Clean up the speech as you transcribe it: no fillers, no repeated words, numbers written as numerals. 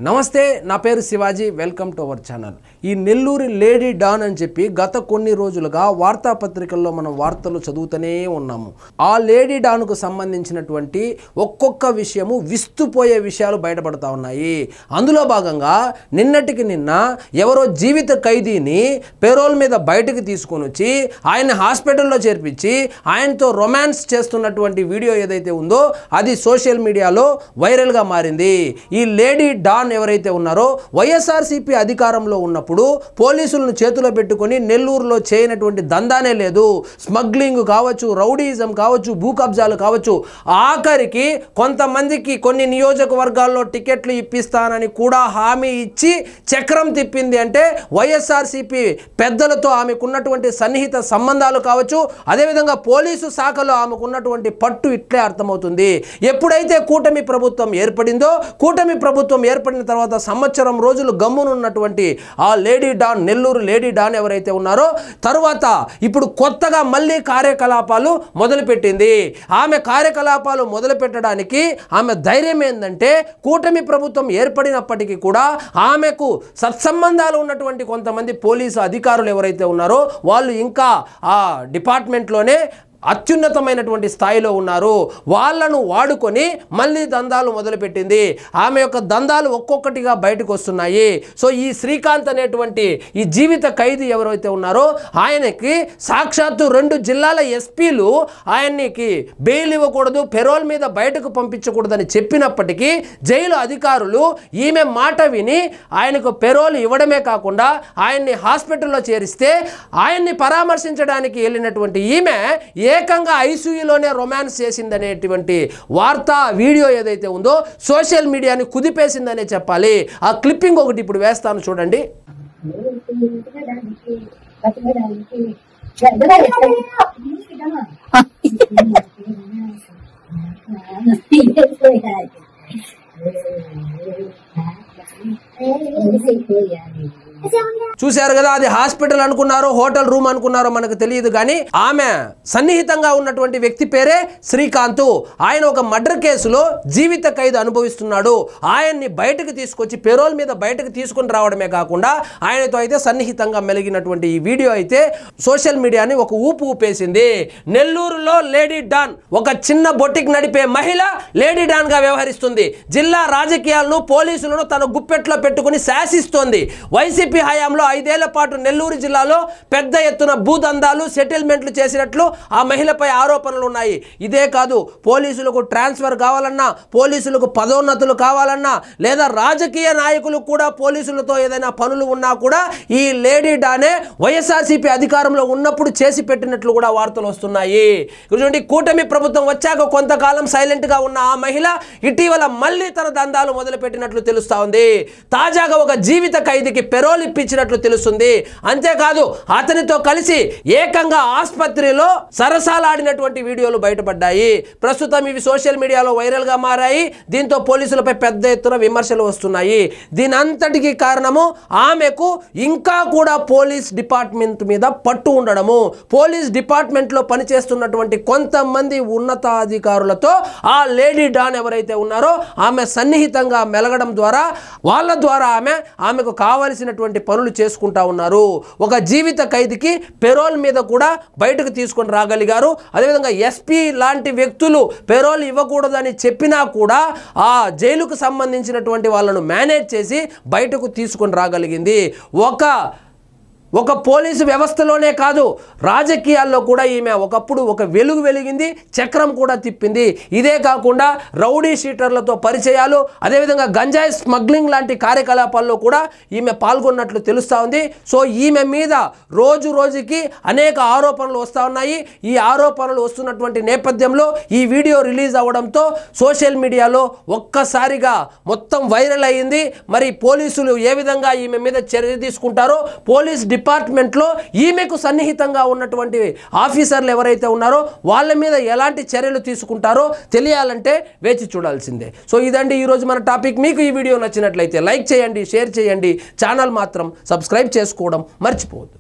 నమస్తే నా పేరు Shivaji welcome to our channel. ఈ నెల్లూరు లేడీ డాన్ అని చెప్పి గత కొన్ని రోజులుగా వార్తాపత్రికల్లో మనం వార్తలు చదువుతూనే ఉన్నాము। ఆ లేడీ డాన్ కు సంబంధించినటువంటి ఒక్కొక్క విషయము విస్తుపోయే విషయాలు బయటపడతా ఉన్నాయి। అందులో భాగంగా నిన్నటికి నిన్న ఎవరో జీవిత ఖైదీని పెరోల్ మీద బయటకు తీసుకొని వచ్చి ఆయన హాస్పిటల్లో చేర్పించి ఆయనతో రొమాన్స్ చేస్తున్నటువంటి వీడియో ఏదైతే ఉందో అది సోషల్ మీడియాలో వైరల్ గా మారింది। ఈ లేడీ డాన్ ఎవరైతే ఉన్నారో వైఎస్ఆర్సీపీ అధికారంలో ఉన్నప్పుడు పోలీసులను చేతుల్లో పెట్టుకొని నెల్లూరులో చేయనటువంటి దందానే లేదు। స్మగ్లింగ్ కావచ్చు, రౌడీజం కావచ్చు, భూ కబ్జాలు కావచ్చు, ఆఖరికి కొంతమందికి కొన్ని నియోజకవర్గాల్లో టికెట్లు ఇప్పిస్తానని కూడా హామీ ఇచ్చి చక్రం తిప్పింది అంటే వైఎస్ఆర్సీపీ పెద్దలతో ఆమెకున్నటువంటి సన్నిహిత సంబంధాలు కావచ్చు, అదేవిధంగా పోలీసు శాఖలో ఆమెకున్నటువంటి పట్టు ఇట్లే అర్థమవుతుంది। ఎప్పుడైతే కూటమి ప్రభుత్వం ఏర్పడిందో కూటమి ప్రభుత్వం ఏర్పడిన తర్వాత సంవత్సరం రోజులు గమ్మునున్నటువంటి ఆ lady don, Nellore lady don ఎవరైతే ఉన్నారో తర్వాత ఇప్పుడు కొత్తగా మళ్ళీ కార్యకలాపాలు మొదలుపెట్టింది। ఆమె కార్యకలాపాలు మొదలు పెట్టడానికి ఆమె ధైర్యం ఏంటంటే కూటమి ప్రభుత్వం ఏర్పడినప్పటికీ కూడా ఆమెకు సత్సంబంధాలు ఉన్నటువంటి కొంతమంది పోలీసు అధికారులు ఎవరైతే ఉన్నారో వాళ్ళు ఇంకా ఆ డిపార్ట్మెంట్లోనే అత్యున్నతమైనటువంటి స్థాయిలో ఉన్నారు। వాళ్ళను వాడుకొని మళ్ళీ దందాలు మొదలుపెట్టింది। ఆమె యొక్క దందాలు ఒక్కొక్కటిగా బయటకు వస్తున్నాయి। సో ఈ శ్రీకాంత్ అనేటువంటి ఈ జీవిత ఖైదీ ఎవరైతే ఉన్నారో ఆయనకి సాక్షాత్తు 2 జిల్లాల ఎస్పీలు ఆయనకి బెయిల్ ఇవ్వకూడదు, పెరోల్ మీద బయటకు పంపించకూడదని చెప్పినప్పటికీ జైలు అధికారులు ఈమె మాట విని ఆయనకు పెరోల్ ఇవ్వడమే కాకుండా ఆయన్ని హాస్పిటల్లో చేరిస్తే ఆయన్ని పరామర్శించడానికి వెళ్ళినటువంటి ఈమె ఏకంగా ఐసీయూలోనే రొమాన్స్ చేసిందనేటువంటి వార్త వీడియో ఏదైతే ఉందో సోషల్ మీడియాని కుదిపేసిందనే చెప్పాలి। ఆ క్లిప్పింగ్ ఒకటి ఇప్పుడు వేస్తాను చూడండి। చూశారు కదా, అది హాస్పిటల్ అనుకున్నారో హోటల్ రూమ్ అనుకున్నారో మనకు తెలియదు కానీ ఆమె సన్నిహితంగా ఉన్నటువంటి వ్యక్తి పేరే శ్రీకాంత్। ఆయన ఒక మర్డర్ కేసులో జీవిత ఖైదు అనుభవిస్తున్నాడు। ఆయన్ని బయటకు తీసుకొచ్చి పెరోల్ మీద బయటకు తీసుకొని రావడమే కాకుండా ఆయనతో అయితే సన్నిహితంగా మెలిగినటువంటి ఈ వీడియో అయితే సోషల్ మీడియాని ఒక ఊపు ఊపేసింది। నెల్లూరులో లేడీ డాన్, ఒక చిన్న బొటిక్ నడిపే మహిళ లేడీ డాన్ గా వ్యవహరిస్తుంది। జిల్లా రాజకీయాలను పోలీసులను తన గుప్పెట్లో పెట్టుకుని శాసిస్తోంది। వైసీపీ హయాంలో 5 ఏళ్ల పాటు నెల్లూరు జిల్లాలో పెద్ద ఎత్తున భూదందాలు సెటిల్మెంట్లు చేసినట్లు ఆ మహిళపై ఆరోపణలు ఉన్నాయి। ఇదే కాదు, పోలీసులకు ట్రాన్స్ఫర్ కావాలన్నా, పోలీసులకు పదోన్నతులు కావాలన్నా, లేదా రాజకీయ నాయకులు కూడా పోలీసులతో ఏదైనా పనులు ఉన్నా కూడా ఈ లేడీ డానే వైఎస్ఆర్సీపీ అధికారంలో ఉన్నప్పుడు చేసి పెట్టినట్లు కూడా వార్తలు వస్తున్నాయి। చూడండి, కూటమి ప్రభుత్వం వచ్చాక కొంతకాలం సైలెంట్ గా ఉన్న ఆ మహిళ ఇటీవల మళ్ళీ తన దందాలు మొదలు పెట్టినట్లు తెలుస్తా ఉంది। తాజాగా ఒక జీవిత ఖైదీకి పెరోల్ ఇప్పించినట్లు తెలుస్తుంది। అంతేకాదు అతనితో కలిసి ఏకంగా ఆసుపత్రిలో సరసాలాడినటువంటి వీడియోలు బయటపడ్డాయి। ప్రస్తుతం ఇవి సోషల్ మీడియాలో వైరల్ గా మారాయి। దీంతో పోలీసులపై పెద్ద ఎత్తున విమర్శలు వస్తున్నాయి। దీని అంతటికి కారణము ఆమెకు ఇంకా కూడా పోలీస్ డిపార్ట్మెంట్ మీద పట్టు ఉండడము, పోలీస్ డిపార్ట్మెంట్ లో పనిచేస్తున్నటువంటి కొంతమంది ఉన్నతాధికారులతో ఆ లేడీ డాన్ ఎవరైతే ఉన్నారో ఆమె సన్నిహితంగా మెలగడం ద్వారా వాళ్ళ ద్వారా ఆమెకు కావలసినటువంటి పనులు చేసుకుంటా ఉన్నారు। ఒక జీవిత ఖైదీకి పెరోల్ మీద కూడా బయటకు తీసుకొని రాగలిగారు। అదేవిధంగా ఎస్పీ లాంటి వ్యక్తులు పెరోల్ ఇవ్వకూడదని చెప్పినా కూడా ఆ జైలుకు సంబంధించినటువంటి వాళ్ళను మేనేజ్ చేసి బయటకు తీసుకొని రాగలిగింది। ఒక పోలీసు వ్యవస్థలోనే కాదు, రాజకీయాల్లో కూడా ఈమె ఒకప్పుడు ఒక వెలుగు వెలిగింది, చక్రం కూడా తిప్పింది। ఇదే కాకుండా రౌడీ షీటర్లతో పరిచయాలు, అదేవిధంగా గంజాయి స్మగ్లింగ్ లాంటి కార్యకలాపాల్లో కూడా ఈమె పాల్గొన్నట్లు తెలుస్తూ ఉంది। సో ఈమె మీద రోజు రోజుకి అనేక ఆరోపణలు వస్తూ ఉన్నాయి। ఈ ఆరోపణలు వస్తున్నటువంటి నేపథ్యంలో ఈ వీడియో రిలీజ్ అవ్వడంతో సోషల్ మీడియాలో ఒక్కసారిగా మొత్తం వైరల్ అయ్యింది। మరి పోలీసులు ఏ విధంగా ఈమె మీద చర్య తీసుకుంటారో, పోలీస్ డిపార్ట్మెంట్లో ఈమెకు సన్నిహితంగా ఉన్నటువంటి ఆఫీసర్లు ఎవరైతే ఉన్నారో వాళ్ళ మీద ఎలాంటి చర్యలు తీసుకుంటారో తెలియాలంటే వేచి చూడాల్సిందే। సో ఇదండి ఈరోజు మన టాపిక్। మీకు ఈ వీడియో నచ్చినట్లయితే లైక్ చేయండి, షేర్ చేయండి, ఛానల్ మాత్రం సబ్స్క్రైబ్ చేసుకోవడం మర్చిపోవద్దు।